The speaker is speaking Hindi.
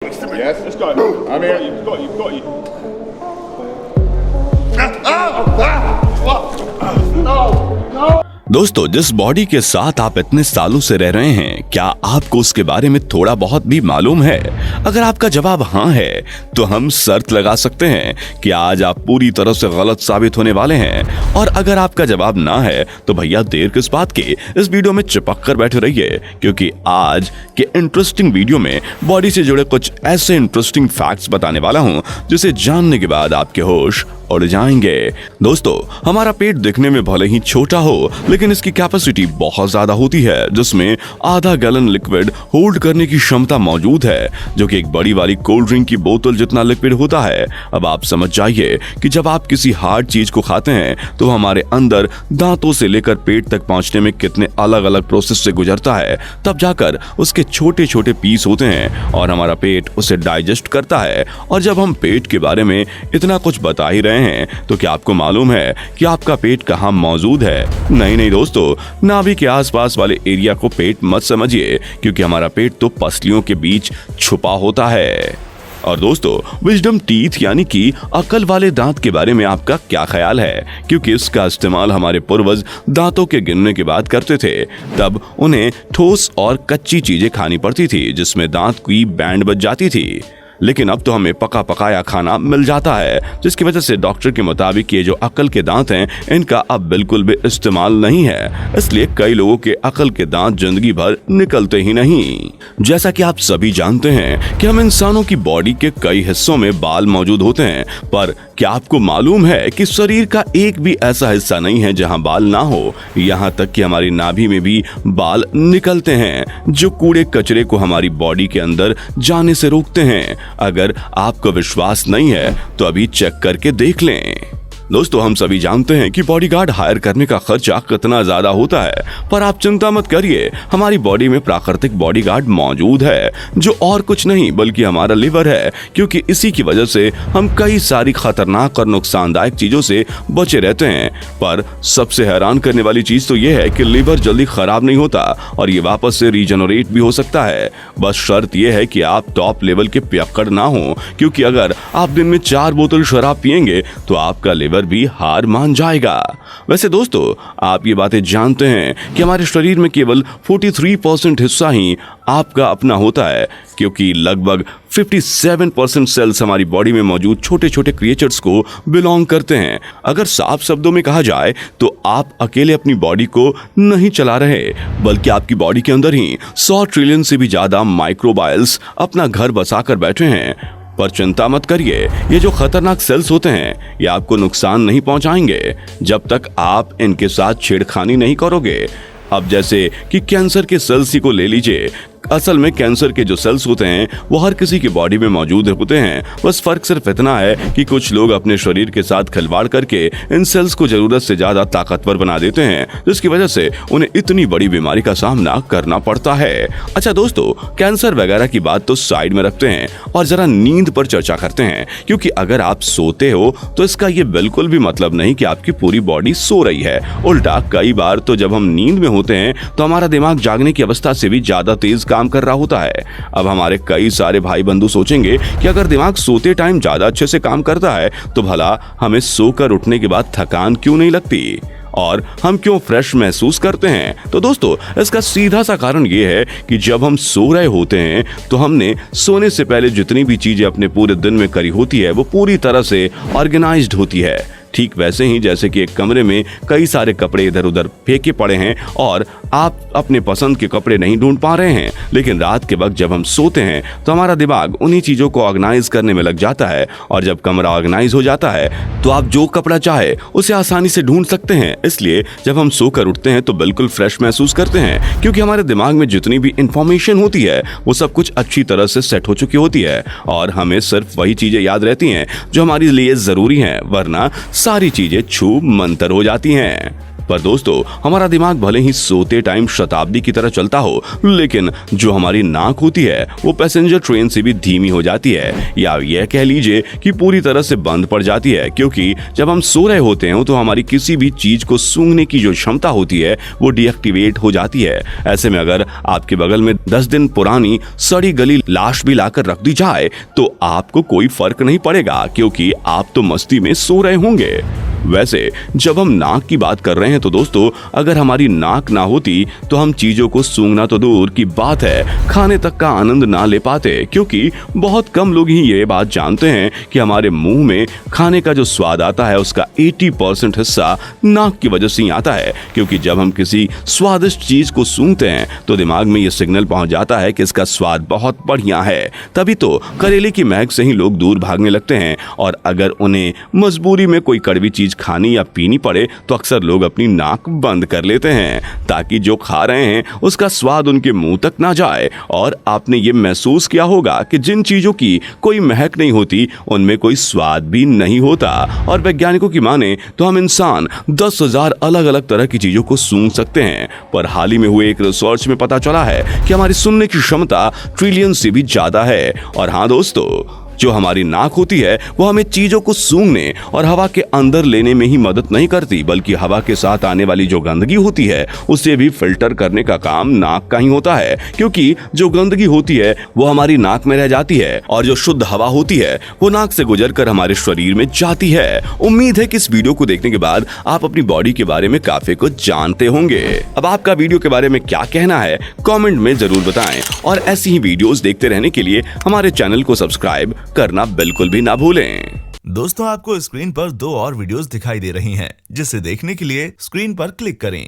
next to me. Yes. Let's go. I'm here. Got you. दोस्तों, जिस बॉडी के साथ आप इतने सालों से रह रहे हैं, क्या आपको उसके बारे में थोड़ा बहुत भी मालूम है? अगर आपका जवाब हाँ है तो हम शर्त लगा सकते हैं कि आज आप पूरी तरह से गलत साबित होने वाले हैं। और अगर आपका जवाब ना है तो भैया देर किस बात की, इस वीडियो में चिपक कर बैठे रहिए, क्योंकि आज के इंटरेस्टिंग वीडियो में बॉडी से जुड़े कुछ ऐसे इंटरेस्टिंग फैक्ट्स बताने वाला हूँ जिसे जानने के बाद आपके होश उड़ जाएंगे। दोस्तों, हमारा पेट दिखने में भले ही छोटा हो, लेकिन इसकी कैपेसिटी बहुत ज्यादा होती है, जिसमें आधा गैलन लिक्विड होल्ड करने की क्षमता मौजूद है, जो कि एक बड़ी वाली कोल्ड ड्रिंक की बोतल जितना लिक्विड होता है। अब आप समझ जाइए कि जब आप किसी हार्ड चीज को खाते हैं तो हमारे अंदर दांतों से लेकर पेट तक पहुंचने में कितने अलग अलग प्रोसेस से गुजरता है, तब जाकर उसके छोटे छोटे पीस होते हैं और हमारा पेट उसे डाइजेस्ट करता है। और जब हम पेट के बारे में इतना कुछ बता ही रहे हैं तो क्या आपको मालूम है कि आपका पेट कहाँ मौजूद है? नहीं दोस्तों, नाभि के आसपास वाले एरिया को पेट मत समझिए, क्योंकि हमारा पेट तो पसलियों के बीच छुपा होता है। और दोस्तों, विजडम टीथ यानी कि अकल वाले दांत के बारे में आपका क्या ख्याल है? क्योंकि इसका इस्तेमाल हमारे पूर्वज दांतों के गिनने के बाद करते थे। तब उन्हें ठोस और कच्ची चीजें खानी पड़ती थी, जिसमें दांत की बैंड बच जाती थी। लेकिन अब तो हमें पका पकाया खाना मिल जाता है, जिसकी वजह से डॉक्टर के मुताबिक ये जो अकल के दांत हैं, इनका अब बिल्कुल भी इस्तेमाल नहीं है। इसलिए कई लोगों के अकल के दांत जिंदगी भर निकलते ही नहीं। जैसा कि आप सभी जानते हैं कि हम इंसानों की बॉडी के कई हिस्सों में बाल मौजूद होते हैं, पर क्या आपको मालूम है कि शरीर का एक भी ऐसा हिस्सा नहीं है जहां बाल ना हो? यहाँ तक कि हमारी नाभि में भी बाल निकलते हैं, जो कूड़े कचरे को हमारी बॉडी के अंदर जाने से रोकते हैं। अगर आपको विश्वास नहीं है तो अभी चेक करके देख लें। दोस्तों, हम सभी जानते हैं कि बॉडीगार्ड हायर करने का खर्चा कितना ज्यादा होता है, पर आप चिंता मत करिए, हमारी बॉडी में प्राकृतिक बॉडीगार्ड मौजूद है, जो और कुछ नहीं बल्कि हमारा लिवर है। क्योंकि इसी की वजह से हम कई सारी खतरनाक और नुकसानदायक चीजों से बचे रहते हैं। पर सबसे हैरान करने वाली चीज तो यह है कि लिवर जल्दी खराब नहीं होता और ये वापस से रीजनरेट भी हो सकता है। बस शर्त यह है कि आप टॉप लेवल के पियक्कड़ ना हो, क्योंकि अगर आप दिन में 4 बोतल शराब पिएंगे तो आपका लिवर भी हार मान जाएगा। वैसे दोस्तों, आप ये बातें जानते हैं कि हमारे शरीर में केवल 43% हिस्सा ही आपका अपना होता है, क्योंकि लगभग 57% सेल्स हमारी बॉडी में मौजूद छोटे छोटे क्रिएचर्स को बिलोंग करते हैं। अगर साफ शब्दों में कहा जाए तो आप अकेले अपनी बॉडी को नहीं चला रहे, बल्कि आपकी बॉडी के अंदर ही 100 ट्रिलियन से भी ज्यादा माइक्रोबायल्स अपना घर बसाकर बैठे हैं। पर चिंता मत करिए, ये जो खतरनाक सेल्स होते हैं ये आपको नुकसान नहीं पहुंचाएंगे जब तक आप इनके साथ छेड़खानी नहीं करोगे। अब जैसे कि कैंसर के सेल्स ही को ले लीजिए। असल में कैंसर के जो सेल्स होते हैं वो हर किसी की बॉडी में मौजूद होते हैं। बस फर्क सिर्फ इतना है कि कुछ लोग अपने शरीर के साथ खिलवाड़ करके इन सेल्स को जरूरत से ज्यादा ताकतवर बना देते हैं, जिसकी वजह से उन्हें इतनी बड़ी बीमारी का सामना करना पड़ता है। अच्छा दोस्तों, कैंसर वगैरह की बात तो साइड में रखते हैं और जरा नींद पर चर्चा करते हैं, क्योंकि अगर आप सोते हो तो इसका ये बिल्कुल भी मतलब नहीं कि आपकी पूरी बॉडी सो रही है। उल्टा कई बार तो जब हम नींद में होते हैं तो हमारा दिमाग जागने की अवस्था से भी ज्यादा तेज काम कर रहा होता है। अब हमारे कई सारे भाई बंधु सोचेंगे कि अगर दिमाग सोते टाइम ज्यादा अच्छे से काम करता है तो भला हमें सोकर उठने के बाद थकान क्यों नहीं लगती और हम क्यों फ्रेश महसूस करते हैं? तो दोस्तों, इसका सीधा सा कारण यह है कि जब हम सो रहे होते हैं तो हमने सोने से पहले जितनी भी चीजें अपने पूरे दिन में करी होती है वो पूरी तरह से ऑर्गेनाइज्ड होती है। ठीक वैसे ही जैसे कि एक कमरे में कई सारे कपड़े इधर उधर फेंके पड़े हैं और आप अपने पसंद के कपड़े नहीं ढूंढ पा रहे हैं, लेकिन रात के वक्त जब हम सोते हैं तो हमारा दिमाग उन्हीं चीजों को ऑर्गेनाइज करने में लग जाता है, और जब कमरा ऑर्गेनाइज हो जाता है तो आप जो कपड़ा चाहे उसे आसानी से ढूंढ सकते हैं। इसलिए जब हम सोकर उठते हैं तो बिल्कुल फ्रेश महसूस करते हैं, क्योंकि हमारे दिमाग में जितनी भी इंफॉर्मेशन होती है वो सब कुछ अच्छी तरह से सेट हो चुकी होती है और हमें सिर्फ वही चीजें याद रहती हैं जो हमारे लिए जरूरी हैं, वरना सारी चीजें छू मंतर हो जाती हैं। पर दोस्तों, हमारा दिमाग भले ही सोते टाइम शताब्दी की तरह चलता हो, लेकिन जो हमारी नाक होती है वो पैसेंजर ट्रेन से भी धीमी हो जाती है, या यह कह लीजिए कि पूरी तरह से बंद पड़ जाती है, क्योंकि जब हम सो रहे होते हैं तो हमारी किसी भी चीज को सूंघने की जो क्षमता होती है वो डीएक्टिवेट हो जाती है। ऐसे में अगर आपके बगल में 10 दिन पुरानी सड़ी गली लाश भी लाकर रख दी जाए तो आपको कोई फर्क नहीं पड़ेगा, क्योंकि आप तो मस्ती में सो रहे होंगे। वैसे जब हम नाक की बात कर रहे हैं तो दोस्तों, अगर हमारी नाक ना होती तो हम चीजों को सूंघना तो दूर की बात है, खाने तक का आनंद ना ले पाते, क्योंकि बहुत कम लोग ही ये बात जानते हैं कि हमारे मुंह में खाने का जो स्वाद आता है उसका 80% हिस्सा नाक की वजह से ही आता है। क्योंकि जब हम किसी स्वादिष्ट चीज को सूंघते हैं तो दिमाग में ये सिग्नल पहुंच जाता है कि इसका स्वाद बहुत बढ़िया है, तभी तो करेले की महक से ही लोग दूर भागने लगते हैं। और अगर उन्हें मजबूरी में कोई कड़वी चीज खानी या पीनी पड़े तो अक्सर लोग अपनी नाक बंद कर लेते हैं, ताकि जो खा रहे हैं उसका स्वाद उनके मुंह तक ना जाए। और आपने ये महसूस किया होगा कि जिन चीजों की कोई महक नहीं होती उनमें कोई स्वाद भी नहीं होता। और वैज्ञानिकों की माने तो हम इंसान 10,000 अलग अलग तरह की चीजों को सूंघ सकते हैं, पर हाल ही में हुए एक रिसर्च में पता चला है कि हमारी सुनने की क्षमता ट्रिलियन से भी ज्यादा है। और हाँ दोस्तों, जो हमारी नाक होती है वो हमें चीजों को सूंघने और हवा के अंदर लेने में ही मदद नहीं करती, बल्कि हवा के साथ आने वाली जो गंदगी होती है उसे भी फिल्टर करने का काम नाक का ही होता है। क्योंकि जो गंदगी होती है वो हमारी नाक में रह जाती है और जो शुद्ध हवा होती है वो नाक से गुजरकर हमारे शरीर में जाती है। उम्मीद है कि इस वीडियो को देखने के बाद आप अपनी बॉडी के बारे में काफी कुछ जानते होंगे। अब आपका वीडियो के बारे में क्या कहना है कमेंट में जरूर बताएं, और ऐसी ही वीडियोस देखते रहने के लिए हमारे चैनल को सब्सक्राइब करना बिल्कुल भी ना भूलें। दोस्तों, आपको स्क्रीन पर 2 और वीडियोस दिखाई दे रही हैं, जिसे देखने के लिए स्क्रीन पर क्लिक करें।